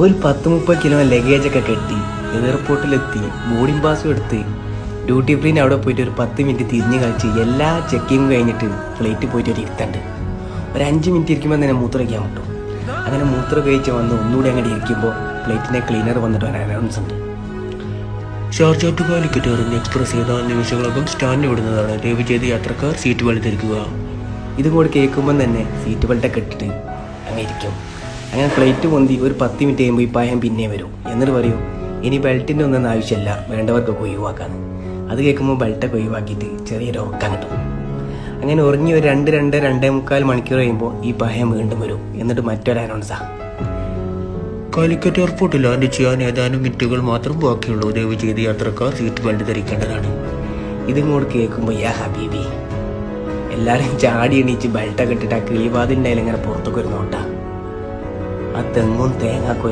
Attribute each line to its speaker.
Speaker 1: ഒരു 10-30 കിലോ ലഗേജൊക്കെ കെട്ടി എയർപോർട്ടിലെത്തി ബോർഡിംഗ് പാസും എടുത്ത് ഡ്യൂട്ടി ഫ്രീന് അവിടെ പോയിട്ട് ഒരു 10 മിനിറ്റ് തിരിഞ്ഞ് കളിച്ച് എല്ലാ ചെക്കിങ്ങും കഴിഞ്ഞിട്ട് ഫ്ലൈറ്റിൽ പോയിട്ട് ഒരു ഇരുത്തണ്ട്. ഒരു 5 മിനിറ്റ് ഇരിക്കുമ്പോൾ തന്നെ മൂത്രം കഴിക്കാൻ പറ്റും. അങ്ങനെ മൂത്രം കഴിച്ച് വന്ന് ഒന്നുകൂടി അങ്ങോട്ട് ഇരിക്കുമ്പോൾ ഫ്ലൈറ്റിനെ ക്ലീനർ വന്നിട്ട് ഒരു അനൗൺസ് ഉണ്ട്.
Speaker 2: ഷാർജ ടു കാലിക്കറ്റ് ഇറങ്ങി എക്സ്പ്രസ് ഏതാനും നിമിഷങ്ങളൊപ്പം സ്റ്റാൻഡ് വിടുന്നതാണ്. ദയവ് ചെയ്ത് യാത്രക്കാർ സീറ്റ് ബെൽറ്റ് ധരിക്കുക.
Speaker 1: ഇതും കൂടി കേൾക്കുമ്പം തന്നെ സീറ്റ് ബെൽറ്റൊക്കെ ഇട്ടിട്ട് അങ്ങനെ ഇരിക്കും. അങ്ങനെ ഫ്ലൈറ്റ് പൊന്തി ഒരു 10 മിനിറ്റ് കഴിയുമ്പോൾ ഈ പായം പിന്നെ വരും. എന്നിട്ട് പറയും ഇനി ബെൽറ്റിൻ്റെ ഒന്നും ആവശ്യമില്ല, വേണ്ടവർക്കൊക്കെ ഒഴിവാക്കാന്ന്. അത് കേൾക്കുമ്പോൾ ബെൽറ്റൊക്കെ ഒഴിവാക്കിയിട്ട് ചെറിയൊരു ഉറക്കം കിട്ടും. അങ്ങനെ ഉറങ്ങി ഒരു 2-2.25 മണിക്കൂർ കഴിയുമ്പോൾ ഈ പായം വീണ്ടും വരും. എന്നിട്ട് മറ്റൊരു അനൗൺസാണ്.
Speaker 2: കാലിക്കറ്റ് എയർപോർട്ടിൽ ലാൻഡ് ചെയ്യാൻ ഏതാനും മിനിറ്റുകൾ മാത്രം ബാക്കിയുള്ളൂ. ദയവ് ചെയ്ത് യാത്രക്കാർ സീറ്റ് ബെൽറ്റ് ധരിക്കേണ്ടതാണ്.
Speaker 1: ഇതും കൂടി കേൾക്കുമ്പോൾ യാ ഹബീബി എല്ലാവരും ചാടി എണീച്ച് ബെൽറ്റൊക്കെ ഇട്ടിട്ട് ആ കിളിവാതിൻ്റെ ഇങ്ങനെ പുറത്തൊക്കെ ഒരു നോട്ടാ. ആ തെങ്ങും തേങ്ങാക്കൊലയും